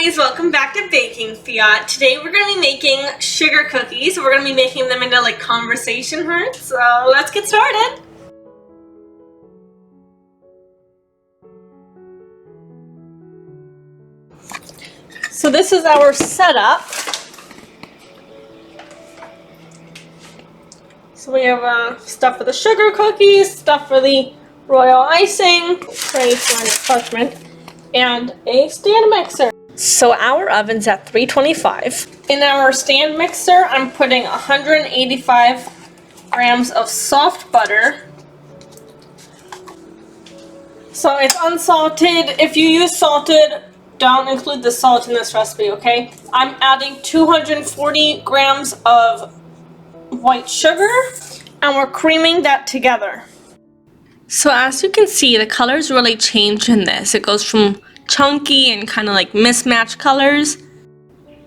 guys, welcome back to BakingFiat. Today we're going to be making sugar cookies. We're going to be making them into like conversation hearts, so let's get started. So this is our setup. So we have stuff for the sugar cookies, stuff for the royal icing, tray for parchment, and a stand mixer. So our oven's at 325. In our stand mixer, I'm putting 185 grams of soft butter. So it's unsalted. If you use salted, don't include the salt in this recipe, okay? I'm adding 240 grams of white sugar, and we're creaming that together. So as you can see, the colors really change in this. It goes from chunky and kind of like mismatched colors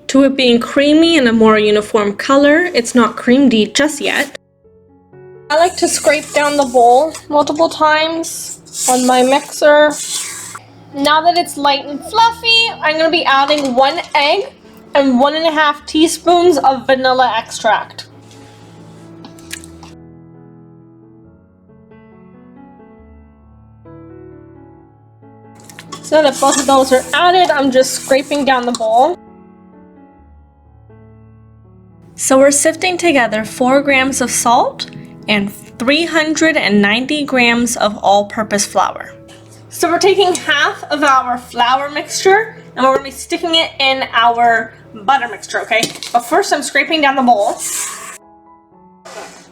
to it being creamy and a more uniform color. It's not creamed just yet. I like to scrape down the bowl multiple times on my mixer. Now that it's light and fluffy, I'm going to be adding 1 egg and 1.5 teaspoons of vanilla extract. So that both of those are added, I'm just scraping down the bowl. So we're sifting together 4 grams of salt and 390 grams of all-purpose flour. So we're taking half of our flour mixture and we're going to be sticking it in our butter mixture, okay? But first I'm scraping down the bowl.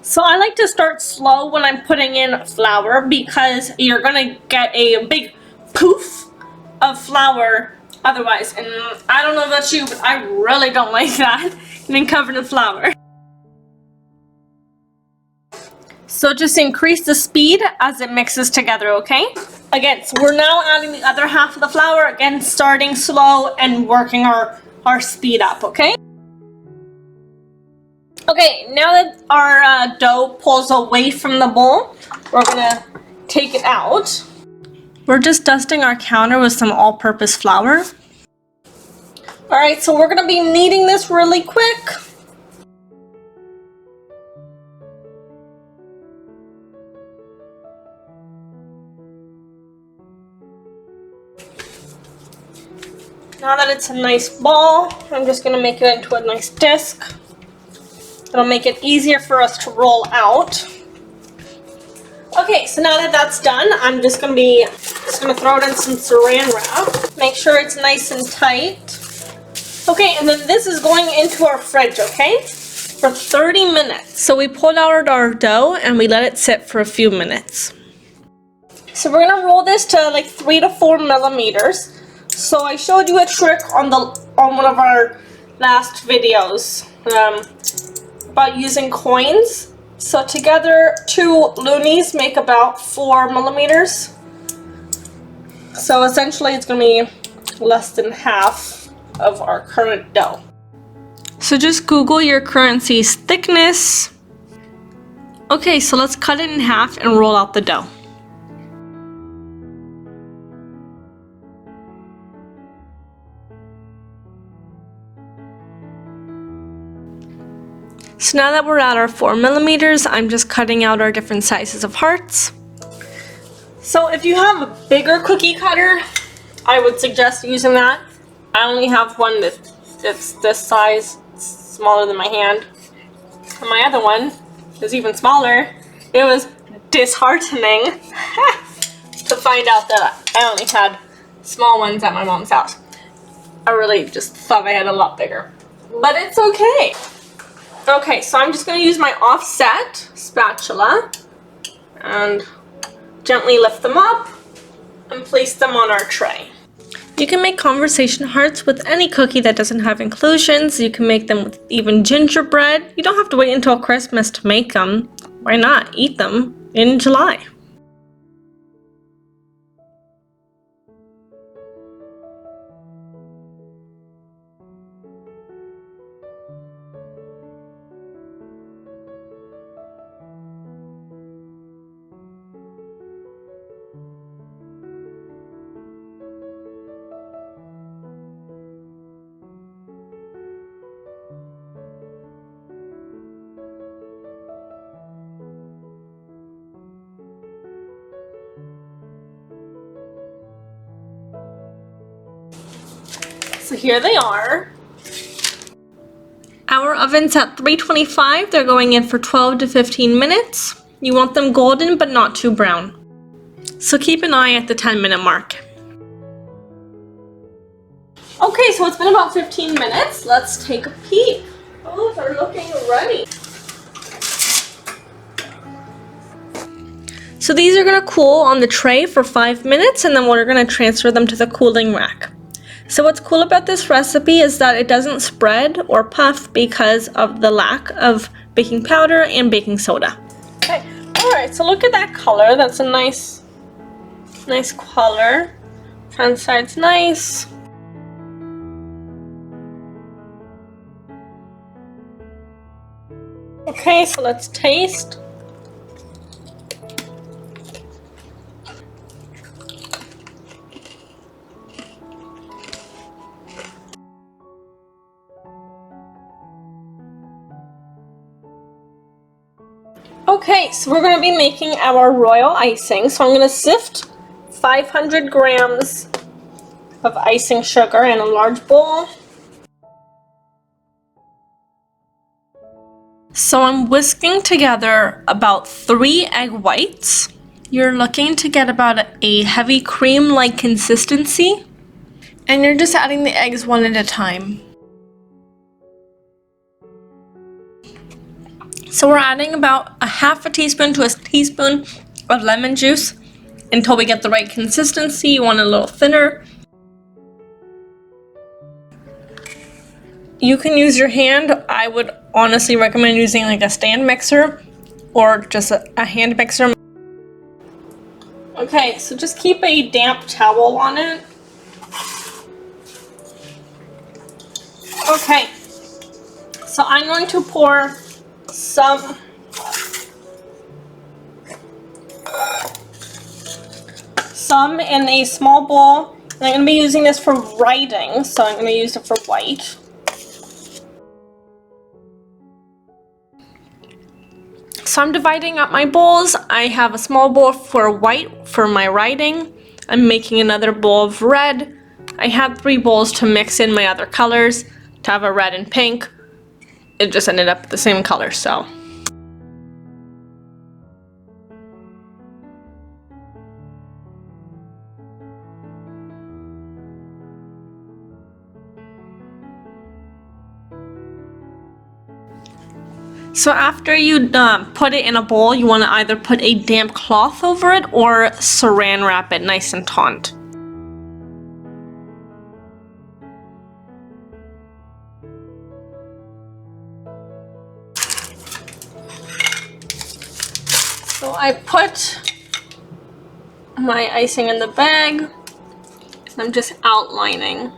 So I like to start slow when I'm putting in flour because you're going to get a big poof of flour otherwise, and I don't know about you, but I really don't like that, getting covered in flour. So just increase the speed as it mixes together, okay? Again, so we're now adding the other half of the flour, again starting slow and working our speed up, okay? Okay, now that our dough pulls away from the bowl, we're gonna take it out. We're just dusting our counter with some all-purpose flour. Alright, so we're going to be kneading this really quick. Now that it's a nice ball, I'm just going to make it into a nice disc. It'll make it easier for us to roll out. Okay, so now that that's done, I'm just gonna throw it in some saran wrap. Make sure it's nice and tight. Okay, and then this is going into our fridge, okay? For 30 minutes. So we pulled out our dough and we let it sit for a few minutes. So we're gonna roll this to like 3 to 4 millimeters. So I showed you a trick on one of our last videos about using coins. So together, 2 loonies make about 4 millimeters. So essentially it's going to be less than half of our current dough. So just Google your currency's thickness. Okay, so let's cut it in half and roll out the dough. So now that we're at our 4 millimeters, I'm just cutting out our different sizes of hearts. So if you have a bigger cookie cutter, I would suggest using that. I only have one that's this size, it's smaller than my hand. And my other one is even smaller. It was disheartening to find out that I only had small ones at my mom's house. I really just thought I had a lot bigger. But it's okay. Okay, so I'm just going to use my offset spatula and gently lift them up and place them on our tray. You can make conversation hearts with any cookie that doesn't have inclusions. You can make them with even gingerbread. You don't have to wait until Christmas to make them. Why not? Eat them in July. so here they are. Our oven's at 325. They're going in for 12 to 15 minutes. You want them golden but not too brown. So keep an eye at the 10-minute mark. Okay, so it's been about 15 minutes. Let's take a peek. Oh, they're looking runny. So these are going to cool on the tray for 5 minutes, and then we're going to transfer them to the cooling rack. So what's cool about this recipe is that it doesn't spread or puff because of the lack of baking powder and baking soda. Okay, alright, so look at that color. That's a nice color. Front side's nice. Okay, so let's taste. Okay, so we're going to be making our royal icing. So I'm going to sift 500 grams of icing sugar in a large bowl. So I'm whisking together about 3 egg whites. You're looking to get about a heavy cream-like consistency. And you're just adding the eggs one at a time. So we're adding about a half a teaspoon to a teaspoon of lemon juice until we get the right consistency. You want it a little thinner. You can use your hand. I would honestly recommend using like a stand mixer or just a hand mixer. Okay, so just keep a damp towel on it. Okay, so I'm going to pour some in a small bowl. And I'm going to be using this for writing, so I'm going to use it for white. So I'm dividing up my bowls. I have a small bowl for white for my writing. I'm making another bowl of red. I had 3 bowls to mix in my other colors to have a red and pink. It just ended up the same color, so. So after you put it in a bowl, you want to either put a damp cloth over it or saran wrap it nice and taut. So I put my icing in the bag, and I'm just outlining.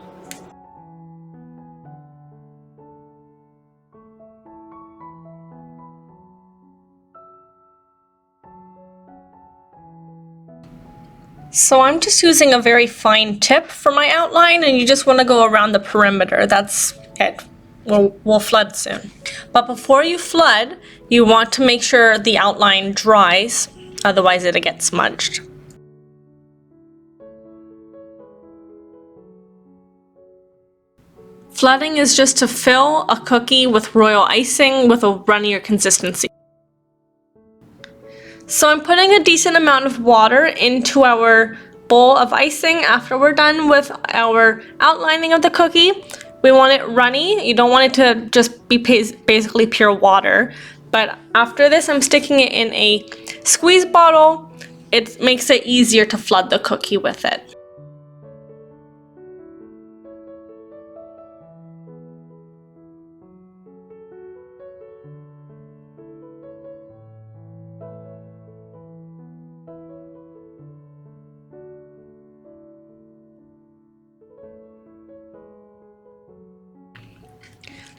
So I'm just using a very fine tip for my outline, and you just want to go around the perimeter. That's it. We'll flood soon. But before you flood, you want to make sure the outline dries, otherwise it'll get smudged. Flooding is just to fill a cookie with royal icing with a runnier consistency. So I'm putting a decent amount of water into our bowl of icing after we're done with our outlining of the cookie. We want it runny. You don't want it to just be basically pure water. But after this, I'm sticking it in a squeeze bottle. It makes it easier to flood the cookie with it.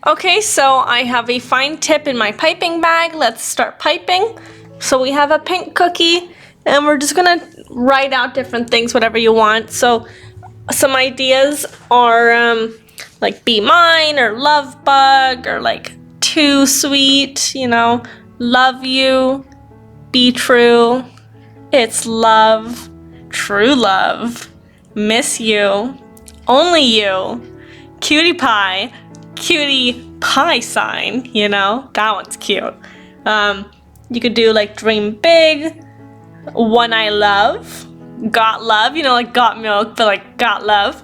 Okay, so I have a fine tip in my piping bag. Let's start piping. So we have a pink cookie, and we're just gonna write out different things, whatever you want. So some ideas are like be mine, or love bug, or like too sweet, you know, love you, be true, it's love, true love, miss you, only you, cutie pie sign, you know? That one's cute. You could do like dream big, one I love, got love, you know, like got milk, but like got love.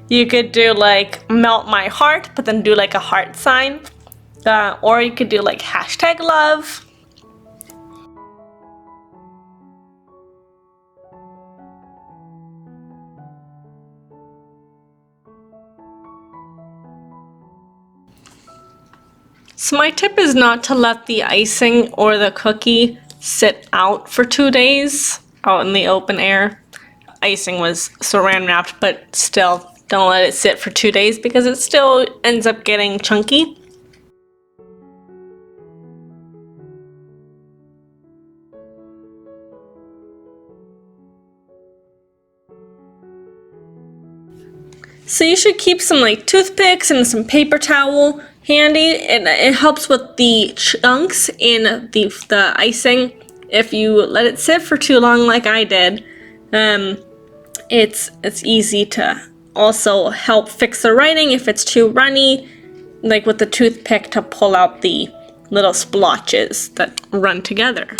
You could do like melt my heart, but then do like a heart sign. Or you could do like hashtag love. So my tip is not to let the icing or the cookie sit out for 2 days out in the open air. Icing was saran wrapped, but still don't let it sit for 2 days because it still ends up getting chunky. So you should keep some like toothpicks and some paper towel handy, and it helps with the chunks in the icing. If you let it sit for too long like I did, it's easy to also help fix the writing if it's too runny, like with the toothpick to pull out the little splotches that run together.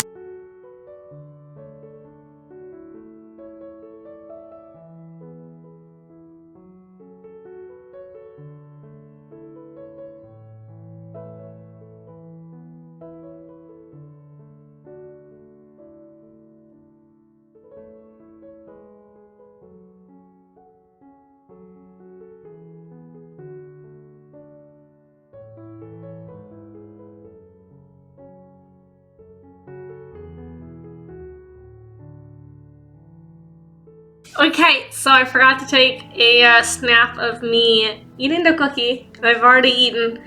Okay, so I forgot to take a snap of me eating the cookie. I've already eaten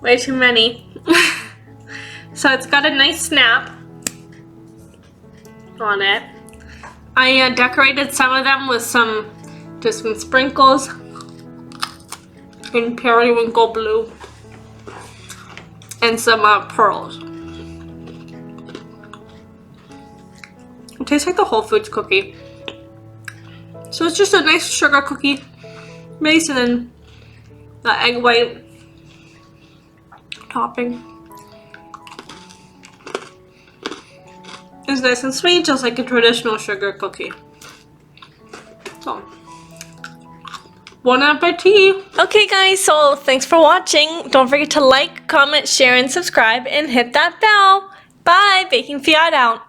way too many. So it's got a nice snap on it. I decorated some of them with some sprinkles in periwinkle blue and some pearls. It tastes like the Whole Foods cookie. So it's just a nice sugar cookie base and then the egg white topping. It's nice and sweet, just like a traditional sugar cookie. So, bon appetit! Okay guys, so thanks for watching. Don't forget to like, comment, share, and subscribe, and hit that bell. Bye! BakingFiat out.